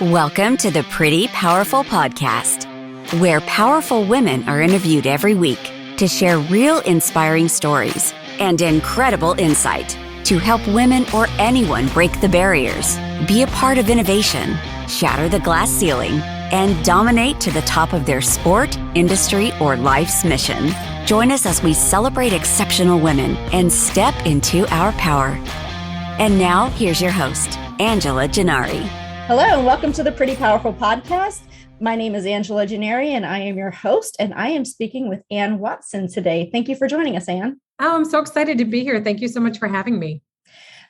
Welcome to the Pretty Powerful Podcast, where powerful women are interviewed every week to share real inspiring stories and incredible insight to help women or anyone break the barriers, be a part of innovation, shatter the glass ceiling, and dominate to the top of their sport, industry, or life's mission. Join us as we celebrate exceptional women and step into our power. And now, here's your host, Angela Gennari. Hello, and welcome to the Pretty Powerful Podcast. My name is Angela Gennari, and I am your host, and I am speaking with Ann Watson today. Thank you for joining us, Ann. Oh, I'm so excited to be here. Thank you so much for having me.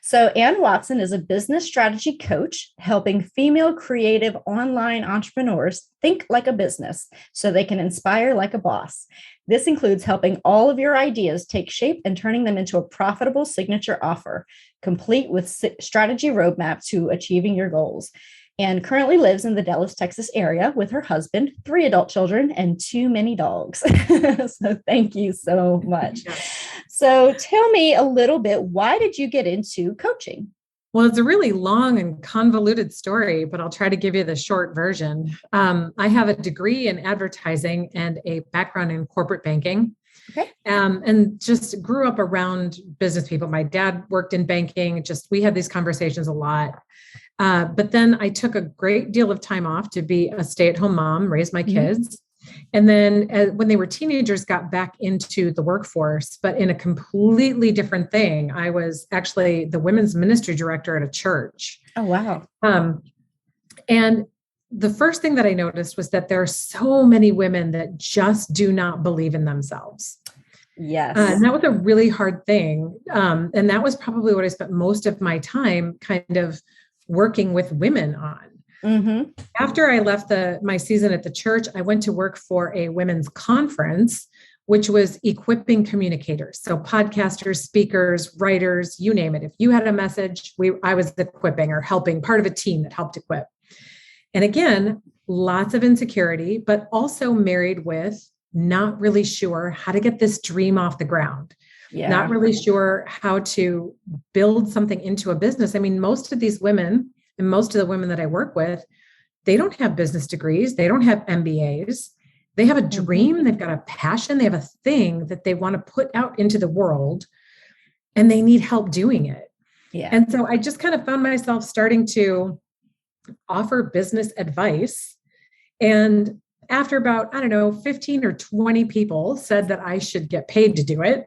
So Ann Watson is a business strategy coach helping female creative online entrepreneurs think like a business so they can inspire like a boss. This includes helping all of your ideas take shape and turning them into a profitable signature offer, complete with strategy roadmap to achieving your goals. Ann currently lives in the Dallas, Texas area with her husband, 3 adult children, and too many dogs. So thank you so much. So tell me a little bit, why did you get into coaching? Well, it's a really long and convoluted story, but I'll try to give you the short version. I have a degree in advertising and a background in corporate banking. Okay. And just grew up around business people. My dad worked in banking. We had these conversations a lot. But then I took a great deal of time off to be a stay-at-home mom, raise my kids. And then when they were teenagers, got back into the workforce, but in a completely different thing. I was actually the women's ministry director at a church. Oh, wow. And the first thing that I noticed was that there are so many women that just do not believe in themselves. Yes. And that was a really hard thing. And that was probably what I spent most of my time kind of working with women on. Mm-hmm. After I left my season at the church, I went to work for a women's conference, which was equipping communicators. So podcasters, speakers, writers, you name it. If you had a message, I was equipping or helping, part of a team that helped equip. And again, lots of insecurity, but also married with not really sure how to get this dream off the ground. Yeah. Not really sure how to build something into a business. I mean, most of these women and most of the women that I work with, they don't have business degrees. They don't have MBAs. They have a dream. They've got a passion. They have a thing that they want to put out into the world, and they need help doing it. Yeah. And so I just kind of found myself starting to offer business advice. And after about, 15 or 20 people said that I should get paid to do it,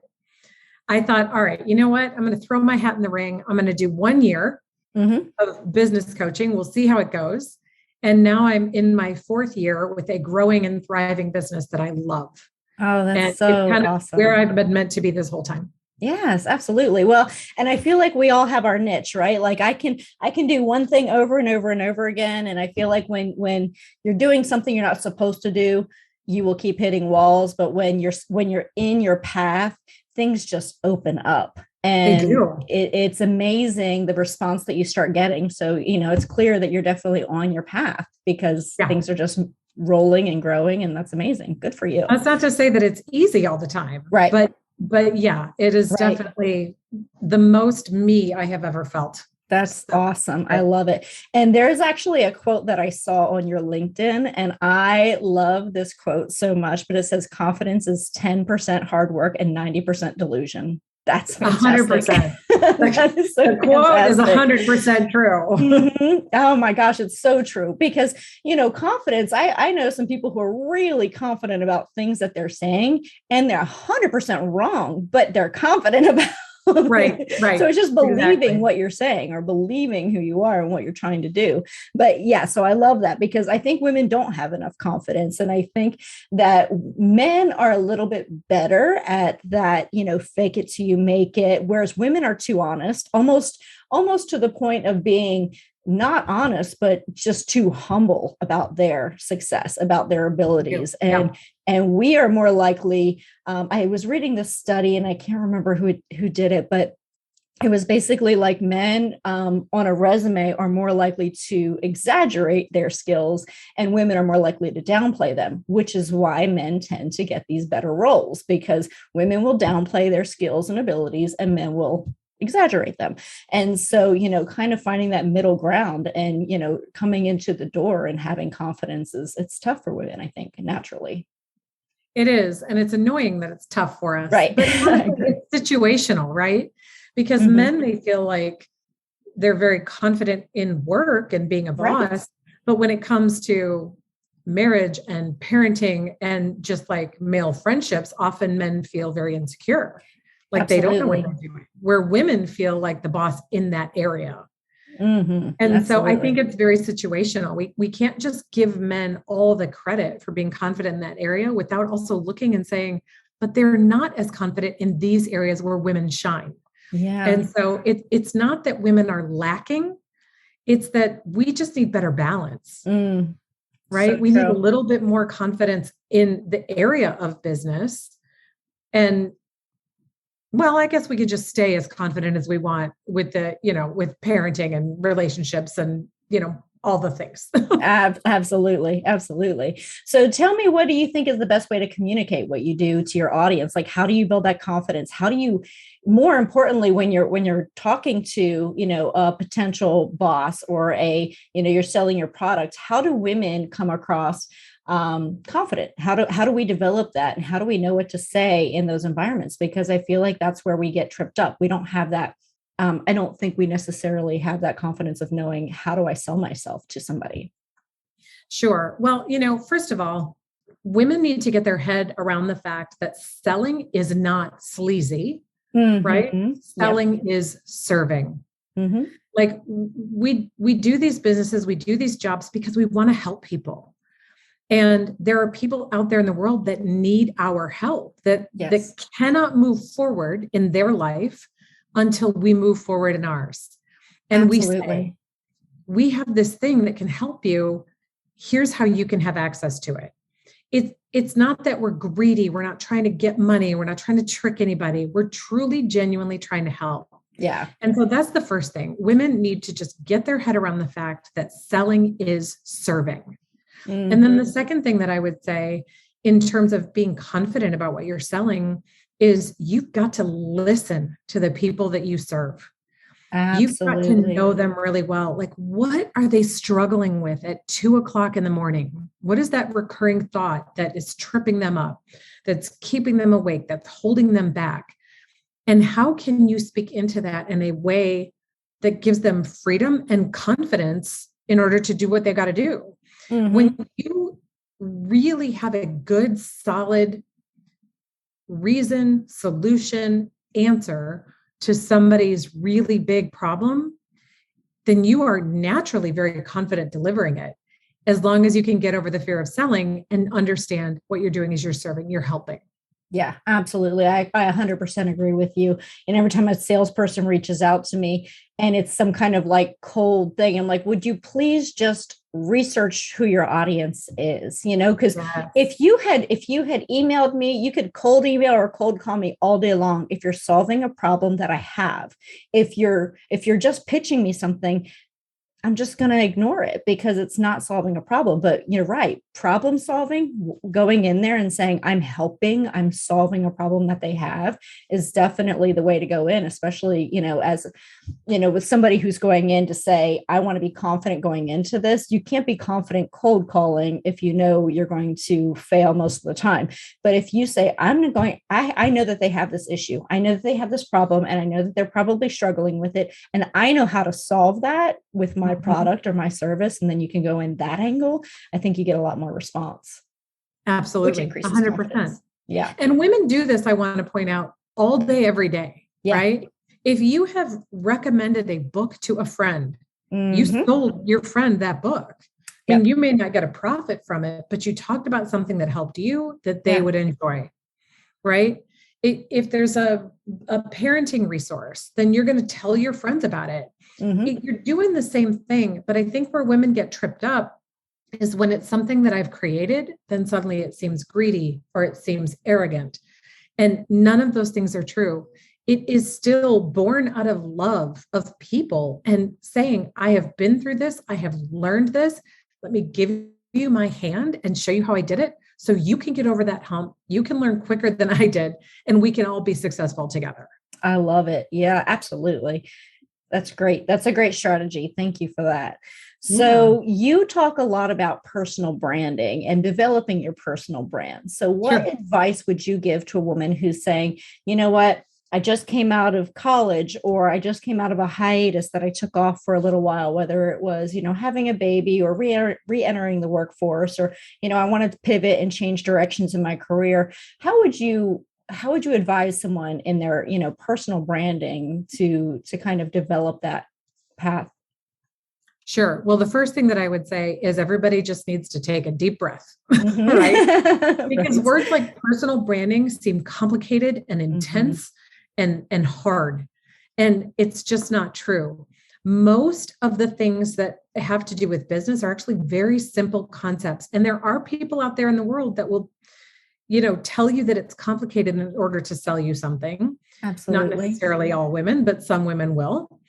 I thought, all right, you know what? I'm going to throw my hat in the ring. I'm going to do 1 year of business coaching. We'll see how it goes. And now I'm in my 4th year with a growing and thriving business that I love. Oh, that's and so it's kind awesome. Of where I've been meant to be this whole time. Yes, absolutely. Well, and I feel like we all have our niche, right? Like I can do one thing over and over and over again. And I feel like when you're doing something you're not supposed to do, you will keep hitting walls. But when you're in your path, things just open up. And it's amazing the response that you start getting. So, it's clear that you're definitely on your path because things are just rolling and growing. And that's amazing. Good for you. That's not to say that it's easy all the time. Right. But yeah, it is definitely the most me I have ever felt. That's awesome. I love it. And there's actually a quote that I saw on your LinkedIn, and I love this quote so much, but it says confidence is 10% hard work and 90% delusion. That's fantastic. 100%. That is so the quote is 100% true. Mm-hmm. Oh my gosh, it's so true because, confidence, I know some people who are really confident about things that they're saying and they're 100% wrong, but they're confident about Right. So it's just believing what you're saying or believing who you are and what you're trying to do. But yeah, so I love that because I think women don't have enough confidence. And I think that men are a little bit better at that, fake it till you make it. Whereas women are too honest, almost to the point of being not honest, but just too humble about their success, about their abilities. And we are more likely, I was reading this study and I can't remember who did it, but it was basically like men on a resume are more likely to exaggerate their skills and women are more likely to downplay them, which is why men tend to get these better roles because women will downplay their skills and abilities and men will exaggerate them. And so, kind of finding that middle ground and, coming into the door and having confidence it's tough for women, I think, naturally. It is. And it's annoying that it's tough for us. Right. But it's situational, right? Because men may feel like they're very confident in work and being a boss. Right. But when it comes to marriage and parenting and just like male friendships, often men feel very insecure. Like Absolutely. They don't know what they're doing, where women feel like the boss in that area. And Absolutely. So I think it's very situational. We can't just give men all the credit for being confident in that area without also looking and saying, but they're not as confident in these areas where women shine. Yeah. And so it's not that women are lacking. It's that we just need better balance, right? So we need a little bit more confidence in the area of business. And well, I guess we could just stay as confident as we want with the, with parenting and relationships and, all the things. Absolutely. Absolutely. So tell me, what do you think is the best way to communicate what you do to your audience? Like, how do you build that confidence? How do you, more importantly, when you're talking to, a potential boss or you're selling your product, how do women come across confident? How do we develop that? And how do we know what to say in those environments? Because I feel like that's where we get tripped up. We don't have that. I don't think we necessarily have that confidence of knowing, how do I sell myself to somebody? Sure. Well, first of all, women need to get their head around the fact that selling is not sleazy, right? Selling is serving. Like we do these businesses, we do these jobs because we want to help people. And there are people out there in the world that need our help, that cannot move forward in their life until we move forward in ours. And Absolutely. We say, we have this thing that can help you. Here's how you can have access to it. It's not that we're greedy. We're not trying to get money. We're not trying to trick anybody. We're truly, genuinely trying to help. Yeah. And so that's the first thing. Women need to just get their head around the fact that selling is serving. And then the second thing that I would say in terms of being confident about what you're selling is you've got to listen to the people that you serve. Absolutely. You've got to know them really well. Like, what are they struggling with at 2:00 in the morning? What is that recurring thought that is tripping them up, that's keeping them awake, that's holding them back? And how can you speak into that in a way that gives them freedom and confidence in order to do what they got to do? When you really have a good, solid reason, solution, answer to somebody's really big problem, then you are naturally very confident delivering it, as long as you can get over the fear of selling and understand what you're doing is you're serving, you're helping. Yeah, absolutely. I 100% agree with you. And every time a salesperson reaches out to me and it's some kind of like cold thing, I'm like, would you please just research who your audience is? Because if you had emailed me, you could cold email or cold call me all day long. If you're solving a problem that I have, if you're just pitching me something, I'm just going to ignore it because it's not solving a problem. But you're right. Problem solving, going in there and saying, I'm helping, I'm solving a problem that they have is definitely the way to go in, especially, as, with somebody who's going in to say, I want to be confident going into this. You can't be confident cold calling if you know you're going to fail most of the time. But if you say, I know that they have this issue. I know that they have this problem and I know that they're probably struggling with it. And I know how to solve that with my product or my service, and then you can go in that angle, I think you get a lot more response. Absolutely. 100%. Confidence. Yeah. And women do this, I want to point out, all day, every day, right? If you have recommended a book to a friend, you sold your friend that book. I mean, you may not get a profit from it, but you talked about something that helped you that they would enjoy, right? If there's a parenting resource, then you're going to tell your friends about it. You're doing the same thing, but I think where women get tripped up is when it's something that I've created, then suddenly it seems greedy or it seems arrogant. And none of those things are true. It is still born out of love of people and saying, I have been through this. I have learned this. Let me give you my hand and show you how I did it. So you can get over that hump. You can learn quicker than I did, and we can all be successful together. I love it. Yeah, absolutely. That's great. That's a great strategy. Thank you for that. Yeah, So, you talk a lot about personal branding and developing your personal brand. So, what sure. advice would you give to a woman who's saying, you know what? I just came out of college, or I just came out of a hiatus that I took off for a little while, whether it was, having a baby or re-entering the workforce, or, I wanted to pivot and change directions in my career. How would you advise someone in their, personal branding to kind of develop that path? Sure. Well, the first thing that I would say is everybody just needs to take a deep breath, right? Mhm. Because Right. words like personal branding seem complicated and Mhm. intense and hard. And it's just not true. Most of the things that have to do with business are actually very simple concepts. And there are people out there in the world that will, tell you that it's complicated in order to sell you something. Not Absolutely. necessarily all women, but some women will.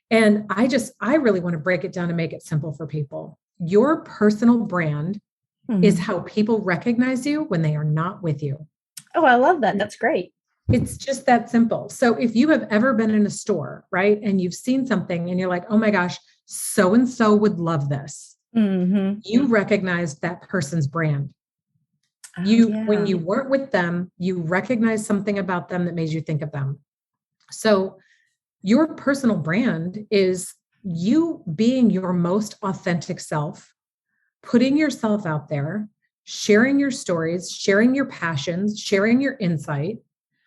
And I really want to break it down and make it simple for people. Your personal brand is Mhm. how people recognize you when they are not with you. Oh, I love that. That's great. It's just that simple. So if you have ever been in a store, right, and you've seen something and you're like, oh my gosh, so and so would love this, Mhm. you recognize that person's brand. Oh, When yeah. you weren't with them, you recognize something about them that made you think of them. So your personal brand is you being your most authentic self, putting yourself out there, sharing your stories, sharing your passions, sharing your insight,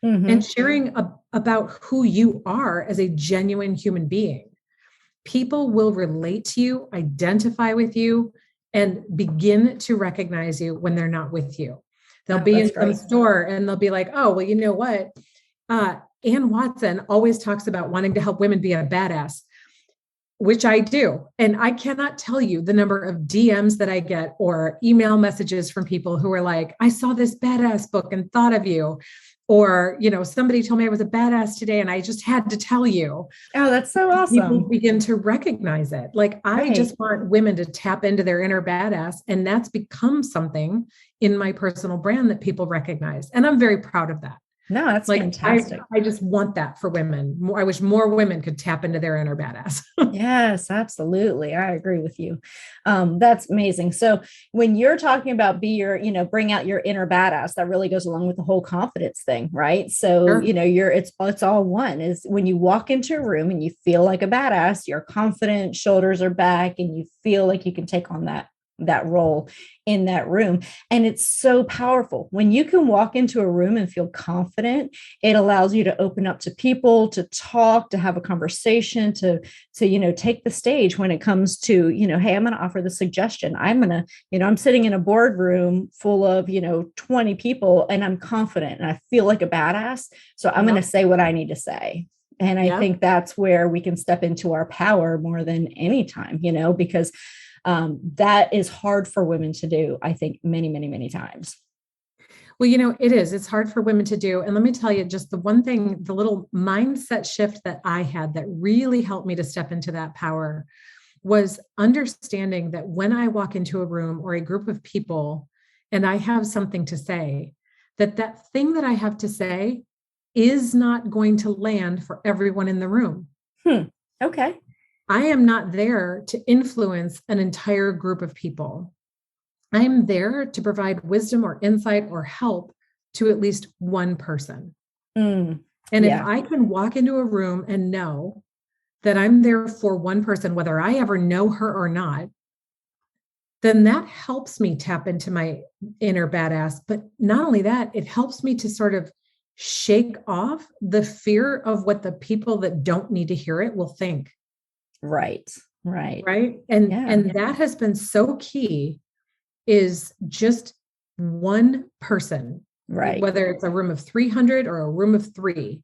and Mhm. sharing about who you are as a genuine human being. People will relate to you, identify with you, and begin to recognize you when they're not with you. They'll Oh, be that's in some great. store and they'll be like, oh, well, you know what? Ann Watson always talks about wanting to help women be a badass, which I do. And I cannot tell you the number of DMs that I get or email messages from people who are like, I saw this badass book and thought of you. Or, somebody told me I was a badass today and I just had to tell you. Oh, that's so People awesome. begin to recognize it. Like, I Right. just want women to tap into their inner badass. And that's become something in my personal brand that people recognize. And I'm very proud of that. No, that's Like, I, fantastic. I just want that for women. I wish more women could tap into their inner badass. Yes, absolutely. I agree with you. That's amazing. So when you're talking about bring out your inner badass, that really goes along with the whole confidence thing, right? So, Sure. it's all one. Is when you walk into a room and you feel like a badass, you're confident, shoulders are back, and you feel like you can take on that role in that room. And it's so powerful when you can walk into a room and feel confident. It allows you to open up to people, to talk, to have a conversation, to take the stage when it comes to, hey, I'm going to offer the suggestion. I'm going to, I'm sitting in a boardroom full of 20 people, and I'm confident and I feel like a badass, so I'm going to Yep. say what I need to say. And I Yep. think that's where we can step into our power more than any time, because that is hard for women to do, I think, many, many, many times. Well, it is. It's hard for women to do. And let me tell you, just the one thing, the little mindset shift that I had that really helped me to step into that power was understanding that when I walk into a room or a group of people and I have something to say, that thing that I have to say is not going to land for everyone in the room. Hmm. Okay. I am not there to influence an entire group of people. I'm there to provide wisdom or insight or help to at least one person. Mm, And if yeah. I can walk into a room and know that I'm there for one person, whether I ever know her or not, then that helps me tap into my inner badass. But not only that, it helps me to sort of shake off the fear of what the people that don't need to hear it will think. Right. Right. Right. And Yeah. and that has been so key, is just one person, Right. whether it's a room of 300 or a room of 3,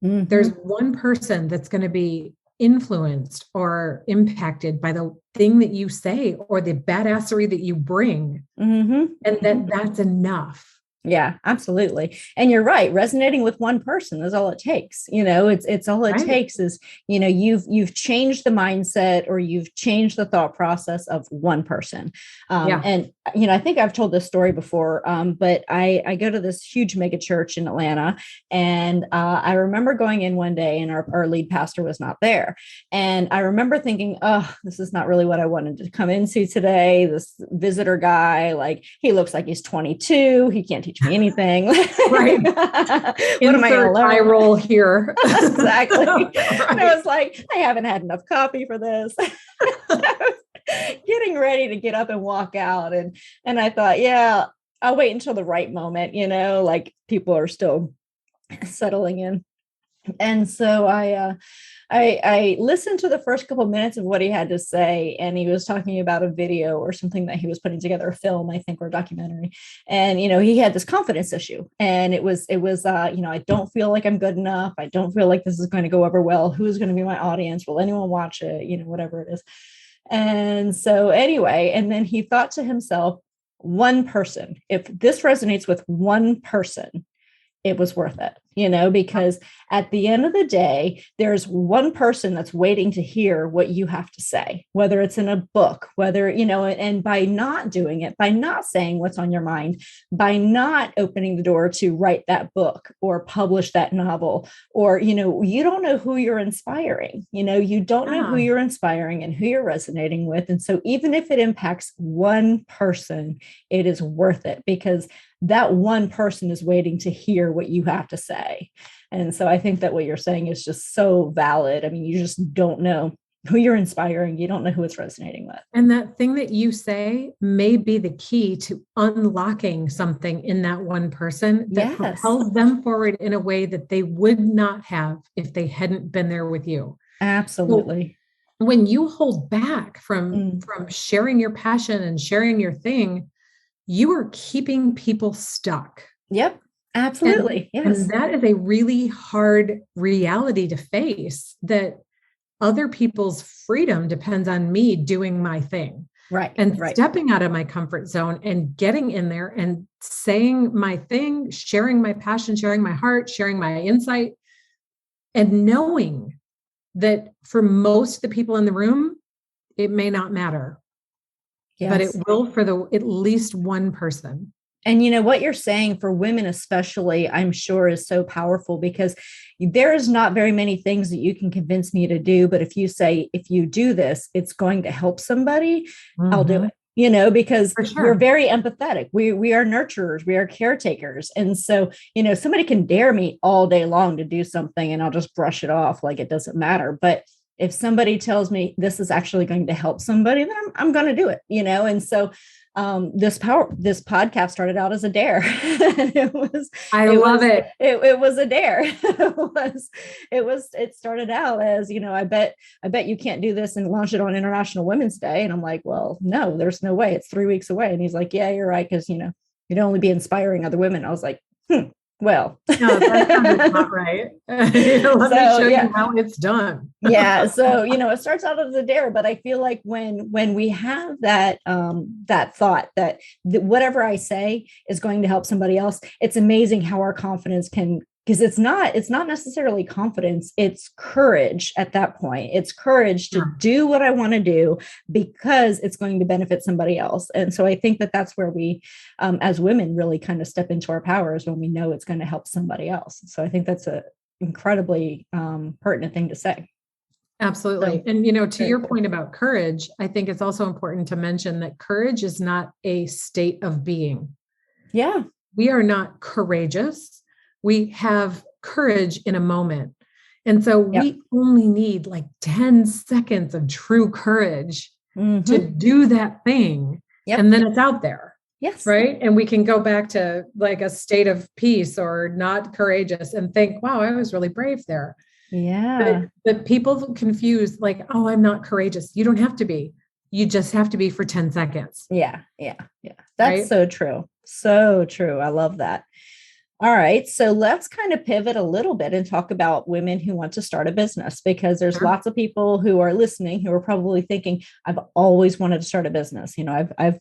there's Hmm. one person that's going to be influenced or impacted by the thing that you say or the badassery that you bring. Hmm. And Hmm. that's enough. Yeah, absolutely. And you're right. Resonating with one person is all it takes. It's all it takes is, you've changed the mindset, or you've changed the thought process of one person. And, I think I've told this story before, but I go to this huge mega church in Atlanta. And I remember going in one day, and our lead pastor was not there. And I remember thinking, oh, this is not really what I wanted to come into today. This visitor guy, like, he looks like he's 22. He can't teach me anything. Right. What am I going to learn? Eye roll here. Exactly. Right. And I was like, I haven't had enough coffee for this. Getting ready to get up and walk out. And I thought, yeah, I'll wait until the right moment, like people are still settling in. And so I listened to the first couple of minutes of what he had to say, and he was talking about a video or something that he was putting together, a film, I think, or a documentary. And he had this confidence issue, and it was I don't feel like I'm good enough. I don't feel like this is going to go over well. Who's going to be my audience? Will anyone watch it? Whatever it is. And so anyway, and then he thought to himself, one person, if this resonates with one person, it was worth it, because at the end of the day, there's one person that's waiting to hear what you have to say, whether it's in a book, whether, and by not doing it, by not saying what's on your mind, by not opening the door to write that book or publish that novel, or, you don't know who you're inspiring, you don't know who you're inspiring and who you're resonating with. And so even if it impacts one person, it is worth it, because that one person is waiting to hear what you have to say. And so I think that what you're saying is just so valid. I mean, you just don't know who you're inspiring. You don't know who it's resonating with. And that thing that you say may be the key to unlocking something in that one person that propels them forward in a way that they would not have if they hadn't been there with you. Absolutely. So when you hold back from sharing your passion and sharing your thing, you are keeping people stuck. Yep, absolutely. And that is a really hard reality to face, that other people's freedom depends on me doing my thing. Right. And stepping out of my comfort zone and getting in there and saying my thing, sharing my passion, sharing my heart, sharing my insight, and knowing that for most of the people in the room, it may not matter. But it will for at least one person. And what you're saying for women, especially, I'm sure is so powerful, because there's not very many things that you can convince me to do. But if you say, if you do this, it's going to help somebody, I'll do it, because we're very empathetic. We are nurturers, we are caretakers. And so, somebody can dare me all day long to do something and I'll just brush it off like it doesn't matter. But if somebody tells me this is actually going to help somebody, then I'm going to do it, And so this podcast started out as a dare. It love it. It was a dare. It started out as, I bet you can't do this and launch it on International Women's Day. And I'm like, well, no, there's no way. It's 3 weeks away. And he's like, yeah, you're right. Cause you'd only be inspiring other women. I was like, well, no, that's not right. Let me show you how it's done. So, it starts out as a dare, but I feel like when we have that thought that whatever I say is going to help somebody else, it's amazing how our confidence can, because it's not necessarily confidence, it's courage at that point. It's courage to do what I want to do because it's going to benefit somebody else. And so I think that that's where we, as women, really kind of step into our powers when we know it's going to help somebody else. So I think that's a incredibly pertinent thing to say. Absolutely. And, to your point about courage, I think it's also important to mention that courage is not a state of being. Yeah. We are not courageous. We have courage in a moment. And so we only need like 10 seconds of true courage to do that thing. And then it's out there. Yes. Right. And we can go back to like a state of peace or not courageous and think, wow, I was really brave there. Yeah. But people confuse like, oh, I'm not courageous. You don't have to be. You just have to be for 10 seconds. Yeah. That's right? So true. So true. I love that. All right. So let's kind of pivot a little bit and talk about women who want to start a business, because there's Sure. lots of people who are listening who are probably thinking, I've always wanted to start a business. I've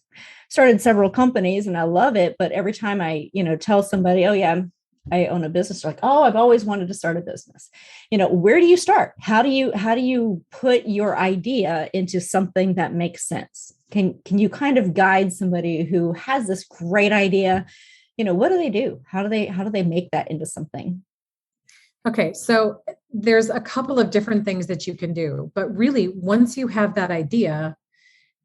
started several companies and I love it. But every time I, tell somebody, oh yeah, I own a business, they're like, oh, I've always wanted to start a business. Where do you start? How do you put your idea into something that makes sense? Can you kind of guide somebody who has this great idea? What do they do? How do they make that into something? Okay, so there's a couple of different things that you can do, but really, once you have that idea,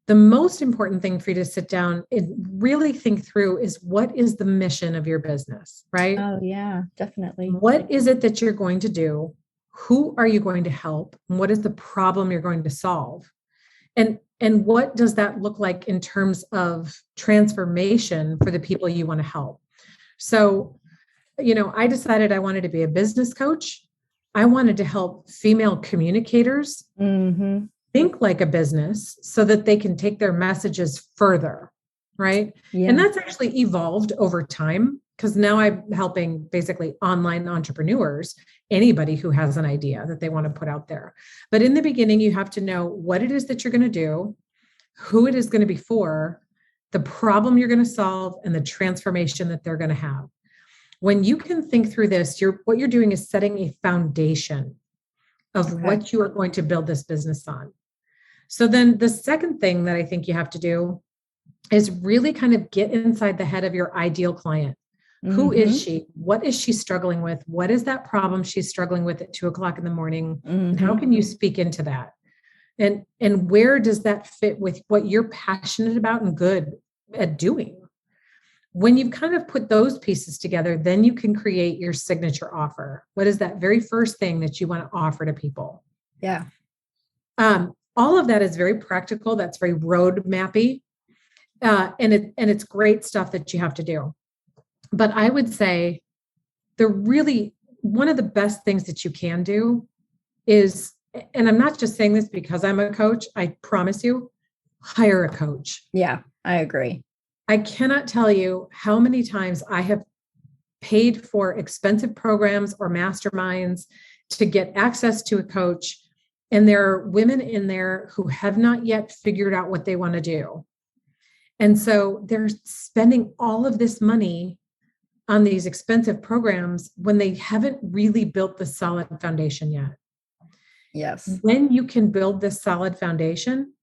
the most important thing for you to sit down and really think through is, what is the mission of your business, right? Oh yeah, definitely. What is it that you're going to do? Who are you going to help? And what is the problem you're going to solve? And what does that look like in terms of transformation for the people you want to help? So, I decided I wanted to be a business coach. I wanted to help female communicators think like a business so that they can take their messages further, right? Yeah. And that's actually evolved over time, because now I'm helping basically online entrepreneurs, anybody who has an idea that they want to put out there. But in the beginning, you have to know what it is that you're going to do, who it is going to be for, the problem you're going to solve, and the transformation that they're going to have. When you can think through this, what you're doing is setting a foundation of what you are going to build this business on. So then the second thing that I think you have to do is really kind of get inside the head of your ideal client. Who is she? What is she struggling with? What is that problem she's struggling with at 2:00 in the morning? And how can you speak into that? And where does that fit with what you're passionate about and good at doing? When you've kind of put those pieces together, then you can create your signature offer. What is that very first thing that you want to offer to people? Yeah. All of that is very practical. That's very road mappy. And it's great stuff that you have to do. But I would say one of the best things that you can do is, and I'm not just saying this because I'm a coach, I promise you, hire a coach. Yeah, I agree. I cannot tell you how many times I have paid for expensive programs or masterminds to get access to a coach. And there are women in there who have not yet figured out what they want to do. And so they're spending all of this money on these expensive programs when they haven't really built the solid foundation yet. Yes. When you can build this solid foundation,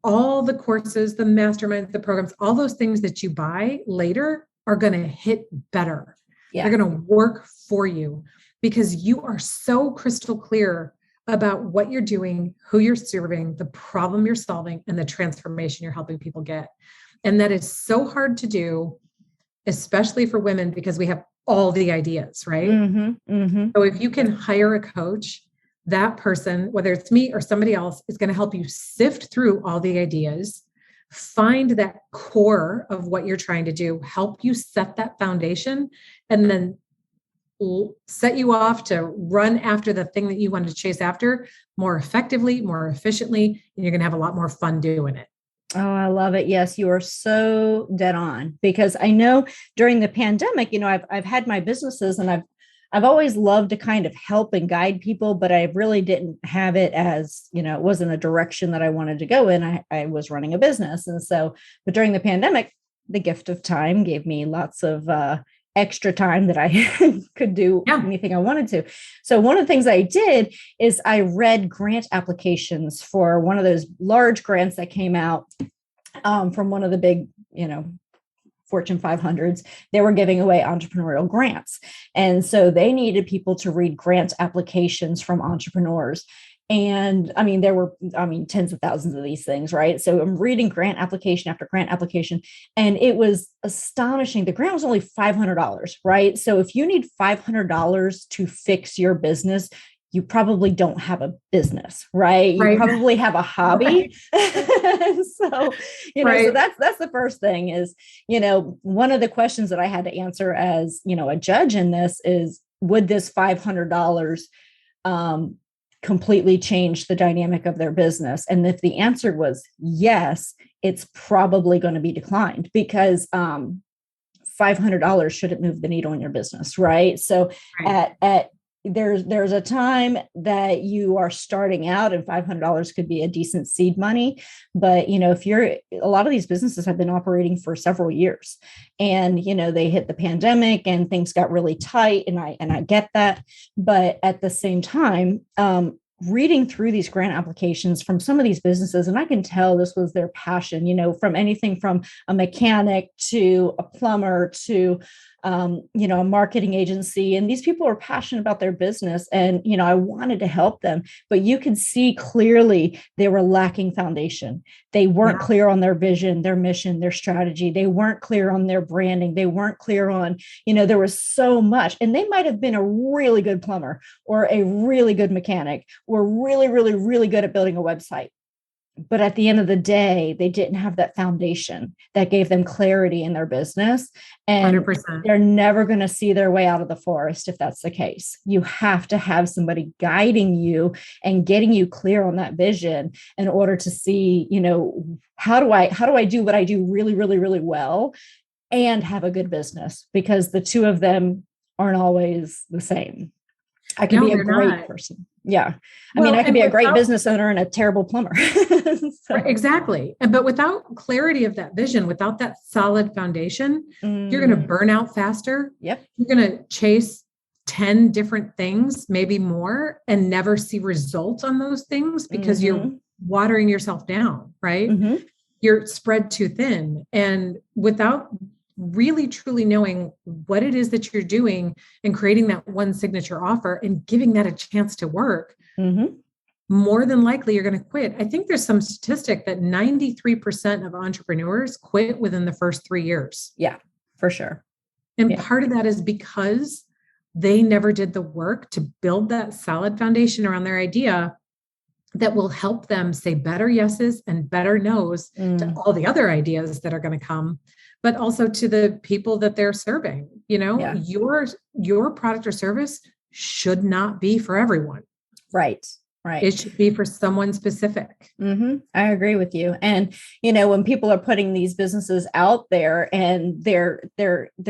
all the courses, the masterminds, the programs, all those things that you buy later are going to hit better. Yeah. They're going to work for you because you are so crystal clear about what you're doing, who you're serving, the problem you're solving, and the transformation you're helping people get. And that is so hard to do, especially for women, because we have all the ideas, right? So if you can hire a coach, that person, whether it's me or somebody else, is going to help you sift through all the ideas, find that core of what you're trying to do, help you set that foundation, and then set you off to run after the thing that you want to chase after more effectively, more efficiently, and you're going to have a lot more fun doing it. Oh, I love it. Yes, you are so dead on, because I know during the pandemic, I've had my businesses and I've always loved to kind of help and guide people, but I really didn't have it as, it wasn't a direction that I wanted to go in. I was running a business. And so, but during the pandemic, the gift of time gave me lots of extra time that I could do anything I wanted to. So one of the things I did is I read grant applications for one of those large grants that came out from one of the big, Fortune 500s. They were giving away entrepreneurial grants. And so they needed people to read grant applications from entrepreneurs. And there were tens of thousands of these things, right? So I'm reading grant application after grant application, and it was astonishing. The grant was only $500, right? So if you need $500 to fix your business, you probably don't have a business, right? You probably have a hobby. So, so that's the first thing is, one of the questions that I had to answer as, a judge in this is, would this $500 completely change the dynamic of their business? And if the answer was yes, it's probably going to be declined, because $500 shouldn't move the needle in your business, right? So Right. there's a time that you are starting out and $500 could be a decent seed money. But, if a lot of these businesses have been operating for several years and, they hit the pandemic and things got really tight, and I get that. But at the same time, reading through these grant applications from some of these businesses, and I can tell this was their passion, from anything from a mechanic to a plumber to, a marketing agency. And these people are passionate about their business. And, I wanted to help them, but you could see clearly they were lacking foundation. They weren't clear on their vision, their mission, their strategy. They weren't clear on their branding. They weren't clear on, there was so much, and they might have been a really good plumber or a really good mechanic or really, really, really good at building a website. But at the end of the day, they didn't have that foundation that gave them clarity in their business. And 100%. they're never going to see their way out of the forest if that's the case. You have to have somebody guiding you and getting you clear on that vision in order to see, how do I do what I do really, really, really well and have a good business? Because the two of them aren't always the same. I can be a great person. Yeah. I can be a great business owner and a terrible plumber. So. Exactly. But without clarity of that vision, without that solid foundation, you're going to burn out faster. Yep. You're going to chase 10 different things, maybe more, and never see results on those things because you're watering yourself down, right? You're spread too thin. And without really truly knowing what it is that you're doing and creating that one signature offer and giving that a chance to work, more than likely you're going to quit. I think there's some statistic that 93% of entrepreneurs quit within the first 3 years. Yeah, for sure. And part of that is because they never did the work to build that solid foundation around their idea that will help them say better yeses and better nos to all the other ideas that are going to come, but also to the people that they're serving. Your product or service should not be for everyone. Right. It should be for someone specific. I agree with you. And, when people are putting these businesses out there and they're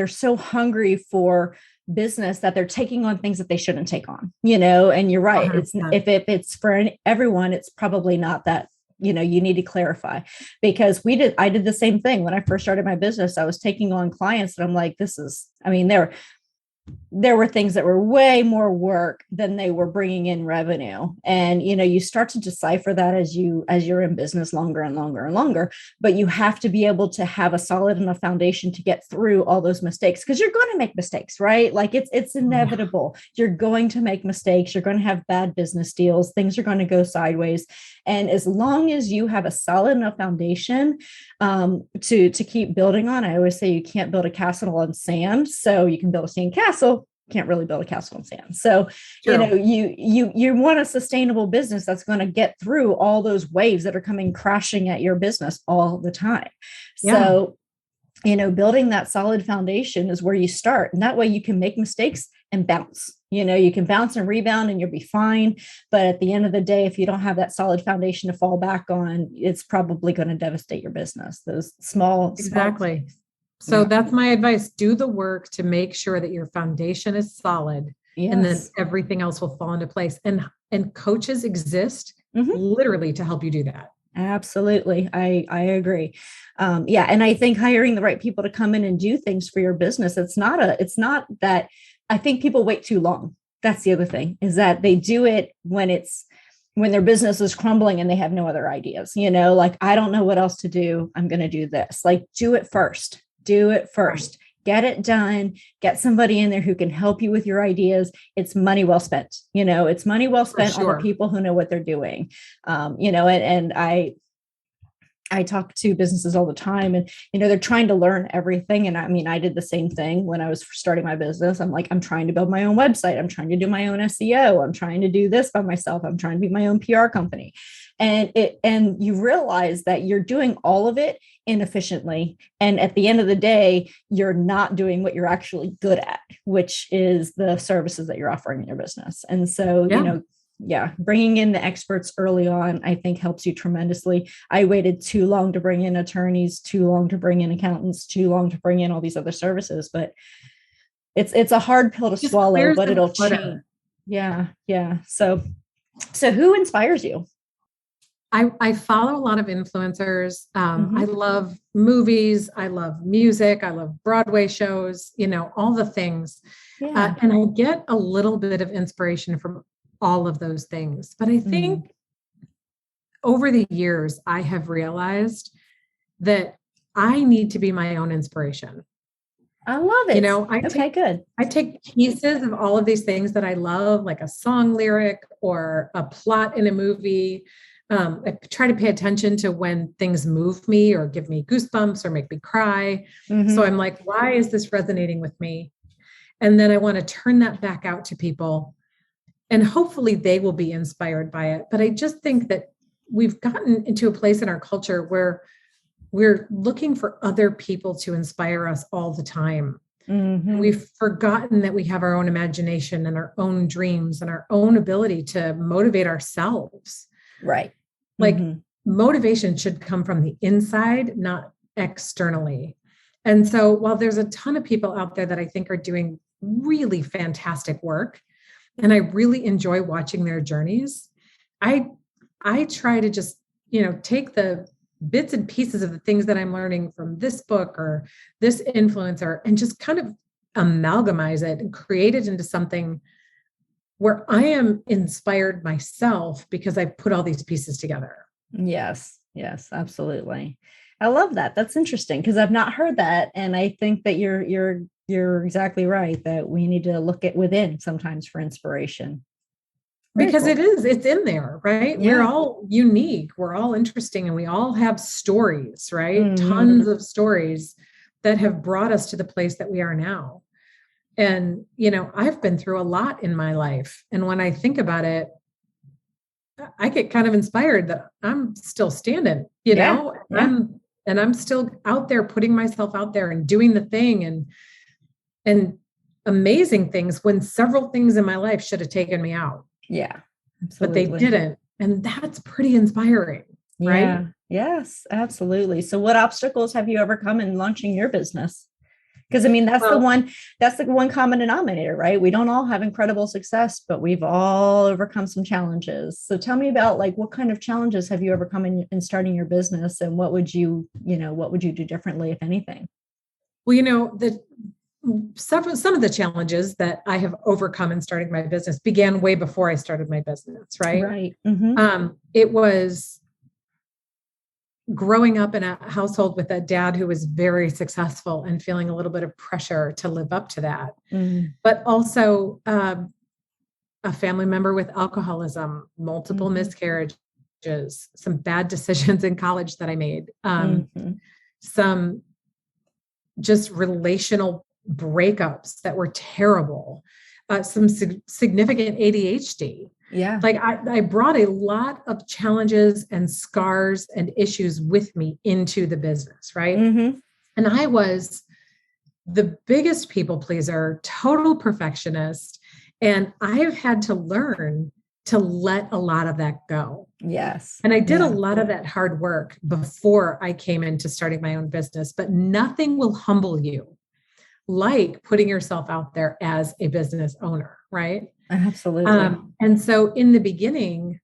so hungry for business that they're taking on things that they shouldn't take on, and you're right. 100%. If it's for everyone, it's probably not that. You need to clarify, because I did the same thing when I first started my business. I was taking on clients and I'm like, there were things that were way more work than they were bringing in revenue. And, you start to decipher that as you're in business longer and longer and longer, but you have to be able to have a solid enough foundation to get through all those mistakes, because you're going to make mistakes, right? Like it's inevitable. You're going to make mistakes. You're going to have bad business deals. Things are going to go sideways. And as long as you have a solid enough foundation to keep building on, I always say you can't build a castle on sand. So you can build a sand castle, can't really build a castle on sand. So, True. you want a sustainable business that's going to get through all those waves that are coming crashing at your business all the time. Yeah. So, building that solid foundation is where you start. And that way you can make mistakes and bounce. You can bounce and rebound and you'll be fine. But at the end of the day, if you don't have that solid foundation to fall back on, it's probably going to devastate your business. Those small. Exactly. So that's my advice. Do the work to make sure that your foundation is solid, and then everything else will fall into place. And coaches exist literally to help you do that. Absolutely. I agree. And I think hiring the right people to come in and do things for your business, it's not that. I think people wait too long. That's the other thing, is that they do it when their business is crumbling and they have no other ideas, like, I don't know what else to do. I'm going to do this. Like, do it first. Get it done, get somebody in there who can help you with your ideas. It's money well spent. It's money well spent on the people who know what they're doing. And I talk to businesses all the time, and, they're trying to learn everything. And I did the same thing when I was starting my business. I'm like, I'm trying to build my own website. I'm trying to do my own SEO. I'm trying to do this by myself. I'm trying to be my own PR company. And you realize that you're doing all of it inefficiently. And at the end of the day, you're not doing what you're actually good at, which is the services that you're offering in your business. And so, Yeah. Bringing in the experts early on, I think helps you tremendously. I waited too long to bring in attorneys, too long to bring in accountants, too long to bring in all these other services, but it's a hard pill to Just swallow, clears but the it'll clutter. change. Yeah. Yeah. So who inspires you? I follow a lot of influencers. Mm-hmm. I love movies. I love music. I love Broadway shows, all the things. Yeah. And I get a little bit of inspiration from all of those things. But I think over the years, I have realized that I need to be my own inspiration. I love it. I Good. take pieces of all of these things that I love, like a song lyric or a plot in a movie. I try to pay attention to when things move me or give me goosebumps or make me cry. So I'm like, why is this resonating with me? And then I want to turn that back out to people, and hopefully they will be inspired by it. But I just think that we've gotten into a place in our culture where we're looking for other people to inspire us all the time. We've forgotten that we have our own imagination and our own dreams and our own ability to motivate ourselves. Right. Like motivation should come from the inside, not externally. And so while there's a ton of people out there that I think are doing really fantastic work, and I really enjoy watching their journeys, I try to just, take the bits and pieces of the things that I'm learning from this book or this influencer and just kind of amalgamize it and create it into something where I am inspired myself because I put all these pieces together. Yes. Yes, absolutely. I love that. That's interesting because I've not heard that. And I think that you're exactly right that we need to look at within sometimes for inspiration. Very Because cool. it's in there, right? Yeah. We're all unique. We're all interesting and we all have stories, right? Mhm. Tons of stories that have brought us to the place that we are now. And, I've been through a lot in my life. And when I think about it, I get kind of inspired that I'm still standing, Yeah. I'm still out there putting myself out there and doing the thing and amazing things when several things in my life should have taken me out. Yeah. But they Absolutely. didn't. And that's pretty inspiring, right? Yeah. Yes, absolutely. So what obstacles have you overcome in launching your business? Because I mean, that's the one common denominator, right? We don't all have incredible success, but we've all overcome some challenges. So tell me about what kind of challenges have you overcome in starting your business, and what would you do differently, if anything? Well, some of the challenges that I have overcome in starting my business began way before I started my business, right? Right. It was growing up in a household with a dad who was very successful and feeling a little bit of pressure to live up to that. But also a family member with alcoholism, multiple miscarriages, some bad decisions in college that I made, some just relational breakups that were terrible, some significant ADHD. Yeah. Like I brought a lot of challenges and scars and issues with me into the business, right? And I was the biggest people pleaser, total perfectionist. And I've had to learn to let a lot of that go. Yes. And I did a lot of that hard work before I came into starting my own business, but nothing will humble you like putting yourself out there as a business owner, right? Absolutely. And so in the beginning,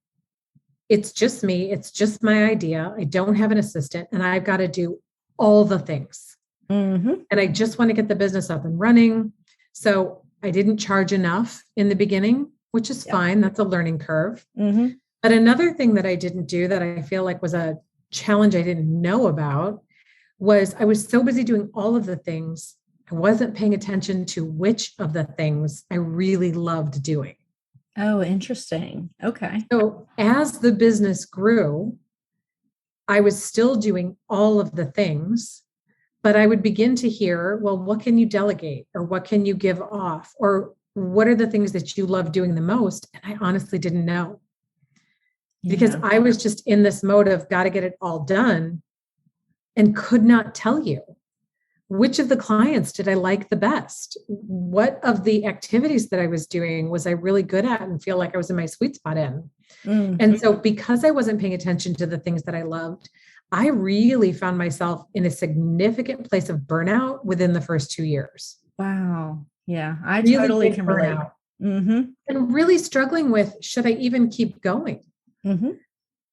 it's just me. It's just my idea. I don't have an assistant and I've got to do all the things. And I just want to get the business up and running. So I didn't charge enough in the beginning, which is fine. That's a learning curve. But another thing that I didn't do that I feel like was a challenge I didn't know about was I was so busy doing all of the things. I wasn't paying attention to which of the things I really loved doing. Oh, interesting. Okay. So as the business grew, I was still doing all of the things, but I would begin to hear, well, what can you delegate or what can you give off? Or what are the things that you love doing the most? And I honestly didn't know because I was just in this mode of got to get it all done and could not tell you which of the clients did I like the best? What of the activities that I was doing was I really good at and feel like I was in my sweet spot in? Mm-hmm. And so because I wasn't paying attention to the things that I loved, I really found myself in a significant place of burnout within the first 2 years. Wow. Yeah, I Really totally big can relate. burnout. Mm-hmm. And really struggling with, should I even keep going? Mm-hmm.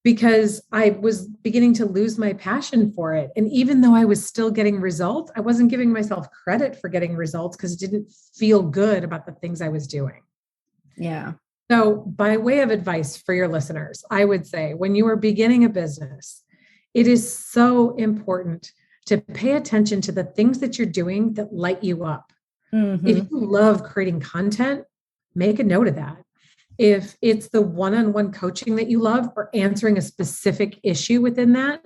Because I was beginning to lose my passion for it. And even though I was still getting results, I wasn't giving myself credit for getting results because it didn't feel good about the things I was doing. Yeah. So by way of advice for your listeners, I would say when you are beginning a business, it is so important to pay attention to the things that you're doing that light you up. Mm-hmm. If you love creating content, make a note of that. If it's the one-on-one coaching that you love or answering a specific issue within that,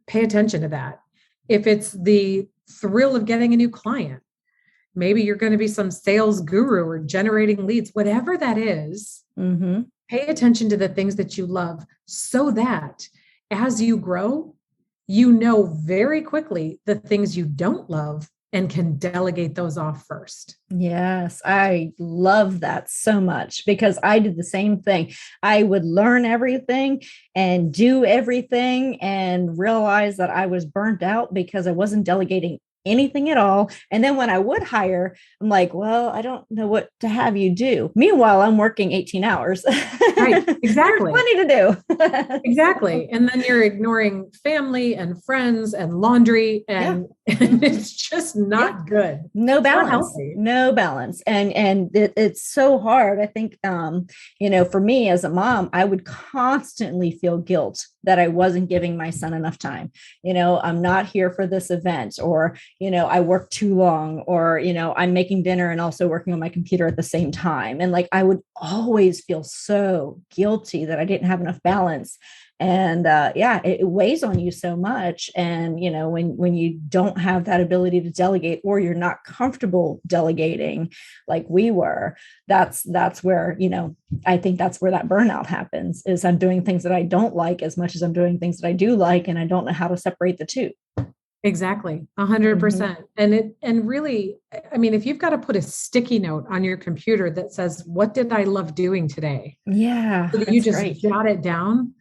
pay attention to that. If it's the thrill of getting a new client, maybe you're going to be some sales guru or generating leads, whatever that is, Mm-hmm. pay attention to the things that you love so that as you grow, you know very quickly the things you don't love and can delegate those off first. Yes, I love that so much because I did the same thing. I would learn everything and do everything and realize that I was burnt out because I wasn't delegating anything at all. And then when I would hire, I'm like, well, I don't know what to have you do. Meanwhile, I'm working 18 hours. Right, exactly. There's plenty to do. Exactly. And then you're ignoring family and friends and laundry and, and it's just not good. No balance, healthy. no balance. And it's so hard. I think, for me as a mom, I would constantly feel guilt that I wasn't giving my son enough time. I'm not here for this event, or, I work too long, or, I'm making dinner and also working on my computer at the same time. And like, I would always feel so guilty that I didn't have enough balance. And it weighs on you so much. And, when you don't have that ability to delegate, or you're not comfortable delegating like we were, that's where, I think that's where that burnout happens, is I'm doing things that I don't like as much as I'm doing things that I do like, and I don't know how to separate the two. Exactly. 100%. And really, I mean, if you've got to put a sticky note on your computer that says, what did I love doing today? Yeah. So that you just jot it down,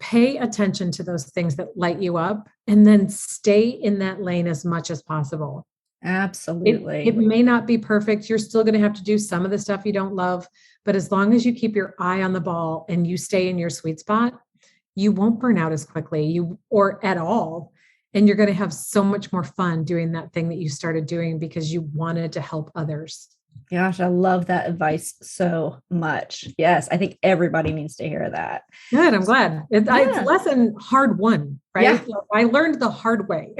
pay attention to those things that light you up, and then stay in that lane as much as possible. Absolutely. It may not be perfect. You're still going to have to do some of the stuff you don't love, but as long as you keep your eye on the ball and you stay in your sweet spot, you won't burn out as quickly or at all. And you're going to have so much more fun doing that thing that you started doing because you wanted to help others. Gosh, I love that advice so much. Yes, I think everybody needs to hear that. Good. I'm glad. It's lesson hard won, right? Yeah. So I learned the hard way.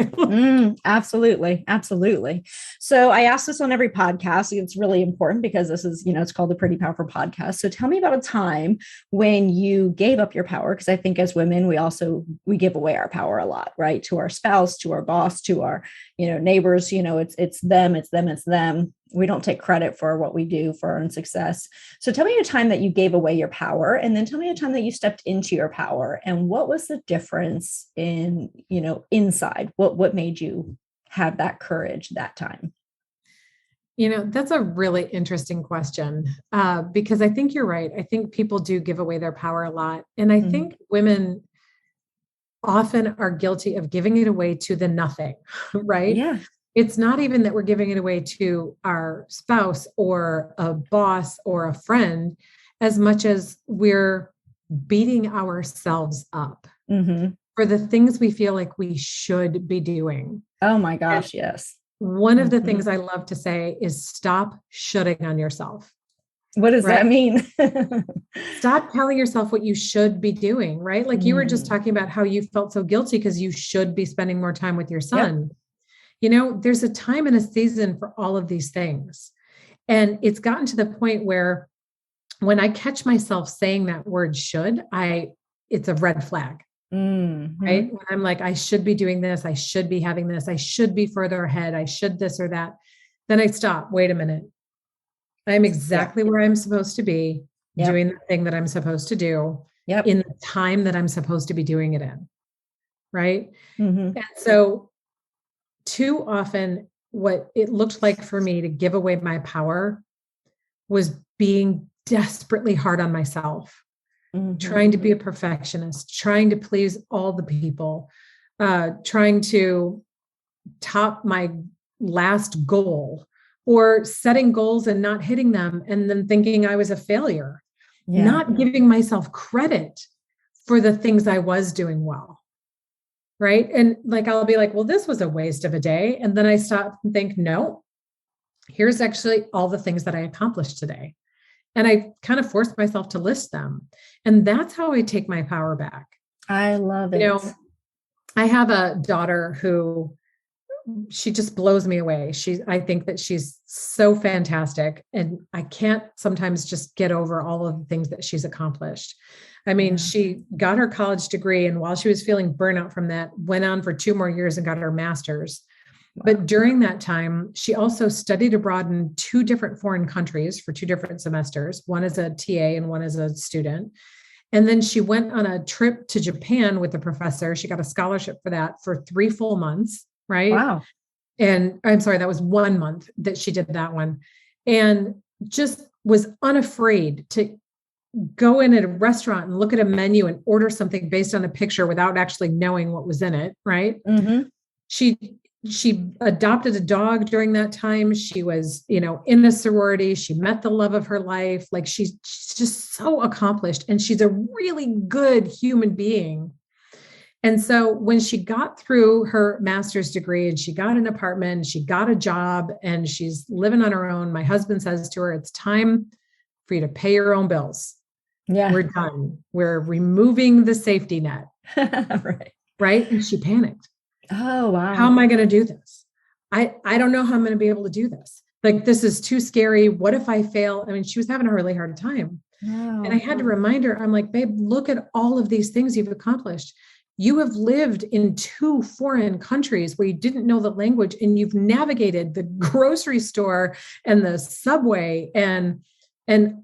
Absolutely. Absolutely. So I ask this on every podcast. It's really important because this is, it's called the Pretty Powerful Podcast. So tell me about a time when you gave up your power. Because I think as women, we give away our power a lot, right? To our spouse, to our boss, to our, neighbors, it's them. We don't take credit for what we do for our own success. So tell me a time that you gave away your power, and then tell me a time that you stepped into your power, and what was the difference in, inside? What made you have that courage that time? That's a really interesting question because I think you're right. I think people do give away their power a lot. And I think women often are guilty of giving it away to the nothing, right? Yeah. It's not even that we're giving it away to our spouse or a boss or a friend, as much as we're beating ourselves up for the things we feel like we should be doing. Oh my gosh, yes. One of the things I love to say is stop shoulding on yourself. What does that mean? Stop telling yourself what you should be doing, right? Like you were just talking about how you felt so guilty because you should be spending more time with your son. Yep. There's a time and a season for all of these things. And it's gotten to the point where when I catch myself saying that word should, it's a red flag, right? When I'm like, I should be doing this. I should be having this. I should be further ahead. I should this or that. Then I stop. Wait a minute. I'm exactly where I'm supposed to be doing the thing that I'm supposed to do in the time that I'm supposed to be doing it in. Right. And so too often what it looked like for me to give away my power was being desperately hard on myself, trying to be a perfectionist, trying to please all the people, trying to top my last goal, or setting goals and not hitting them and then thinking I was a failure, not giving myself credit for the things I was doing well. Right. And like, I'll be like, well, this was a waste of a day. And then I stop and think, no, here's actually all the things that I accomplished today. And I kind of forced myself to list them. And that's how I take my power back. I love it. You know, I have a daughter who, she just blows me away. I think that she's so fantastic. And I can't sometimes just get over all of the things that she's accomplished. I mean, she got her college degree, and while she was feeling burnout from that, went on for 2 more years and got her master's. Wow. But during that time, she also studied abroad in 2 different foreign countries for 2 different semesters, one as a TA and one as a student. And then she went on a trip to Japan with a professor. She got a scholarship for that for 3 full months. Right. Wow. And I'm sorry, that was 1 month that she did that one, and just was unafraid to go in at a restaurant and look at a menu and order something based on a picture without actually knowing what was in it. Right. She adopted a dog during that time. She was, in a sorority. She met the love of her life. Like she's just so accomplished, and she's a really good human being. And so when she got through her master's degree and she got an apartment, she got a job, and she's living on her own, my husband says to her, it's time for you to pay your own bills. Yeah. We're done. We're removing the safety net. Right. And she panicked. Oh, wow. How am I going to do this? I don't know how I'm going to be able to do this. Like, this is too scary. What if I fail? I mean, she was having a really hard time. Oh, and I had to remind her, I'm like, babe, look at all of these things you've accomplished. You have lived in 2 foreign countries where you didn't know the language, and you've navigated the grocery store and the subway and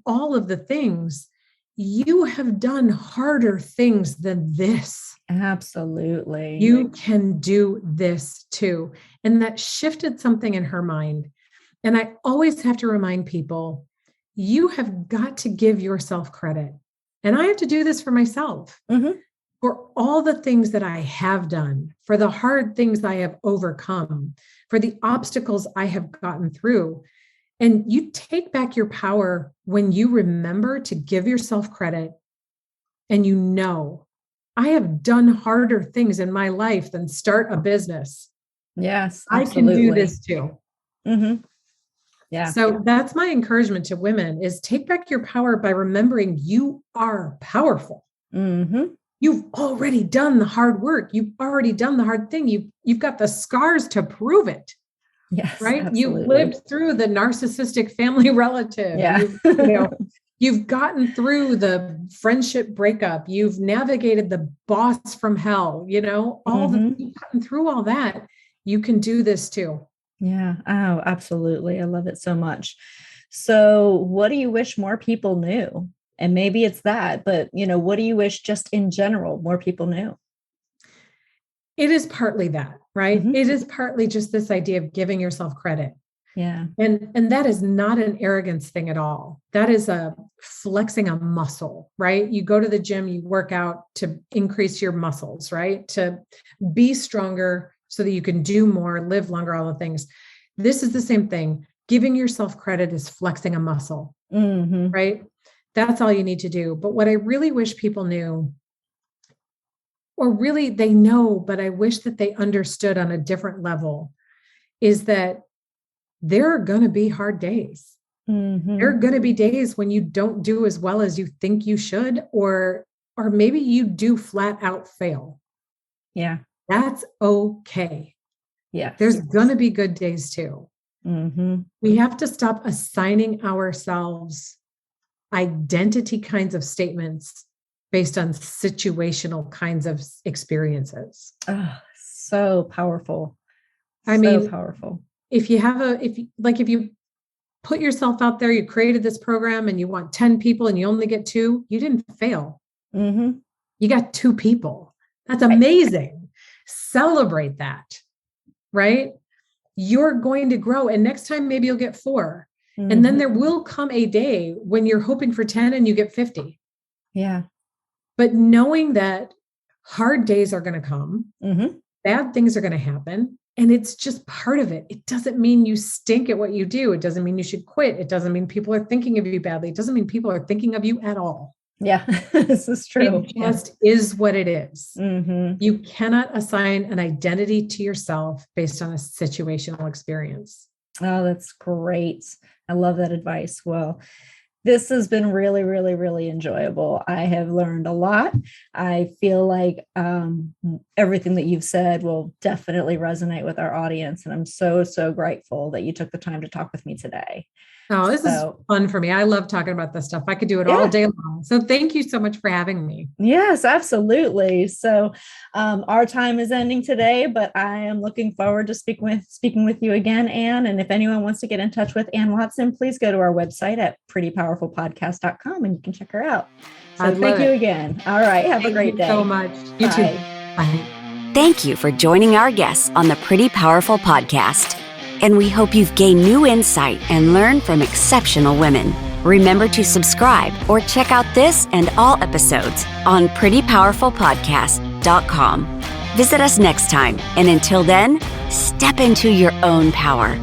all of the things. You have done harder things than this. Absolutely. You can do this too. And that shifted something in her mind. And I always have to remind people, you have got to give yourself credit. And I have to do this for myself. For all the things that I have done, for the hard things I have overcome, for the obstacles I have gotten through. And you take back your power when you remember to give yourself credit, and I have done harder things in my life than start a business. Yes, absolutely. I can do this too. Yeah. So that's my encouragement to women, is take back your power by remembering you are powerful. You've already done the hard work. You've already done the hard thing. You've got the scars to prove it. Yes. Right. Absolutely. You've lived through the narcissistic family relative. Yeah. You've gotten through the friendship breakup. You've navigated the boss from hell, you've gotten through all that. You can do this too. Yeah. Oh, absolutely. I love it so much. So what do you wish more people knew? And maybe it's that, but what do you wish just in general more people knew? It is partly that, right? It is partly just this idea of giving yourself credit. Yeah. And that is not an arrogance thing at all. That is a flexing a muscle, right? You go to the gym, you work out to increase your muscles, right? To be stronger so that you can do more, live longer, all the things. This is the same thing. Giving yourself credit is flexing a muscle, right? That's all you need to do. But what I really wish people knew, or really they know, but I wish that they understood on a different level, is that there are going to be hard days. There are going to be days when you don't do as well as you think you should, or maybe you do flat out fail. Yeah. That's okay. Yeah. There's going to be good days too. We have to stop assigning ourselves identity kinds of statements based on situational kinds of experiences. Oh, so powerful. I mean, powerful. If you put yourself out there, you created this program and you want 10 people and you only get 2, you didn't fail. You got 2 people. That's amazing. Celebrate that. right? You're going to grow. And next time, maybe you'll get 4. And then there will come a day when you're hoping for 10 and you get 50. Yeah. But knowing that hard days are going to come, bad things are going to happen. And it's just part of it. It doesn't mean you stink at what you do. It doesn't mean you should quit. It doesn't mean people are thinking of you badly. It doesn't mean people are thinking of you at all. Yeah, this is true. It just is what it is. You cannot assign an identity to yourself based on a situational experience. Oh, that's great. I love that advice. Well, this has been really, really, really enjoyable. I have learned a lot. I feel like everything that you've said will definitely resonate with our audience. And I'm so, so grateful that you took the time to talk with me today. Oh, this is fun for me. I love talking about this stuff. I could do it all day long. So thank you so much for having me. Yes, absolutely. So our time is ending today, but I am looking forward to speaking with you again, Anne. And if anyone wants to get in touch with Anne Watson, please go to our website at prettypowerfulpodcast.com and you can check her out. So thank you again. All right. Have a great day. Thank you so much. You too. Bye. Thank you for joining our guests on the Pretty Powerful Podcast. And we hope you've gained new insight and learned from exceptional women. Remember to subscribe or check out this and all episodes on prettypowerfulpodcast.com. Visit us next time, and until then, step into your own power.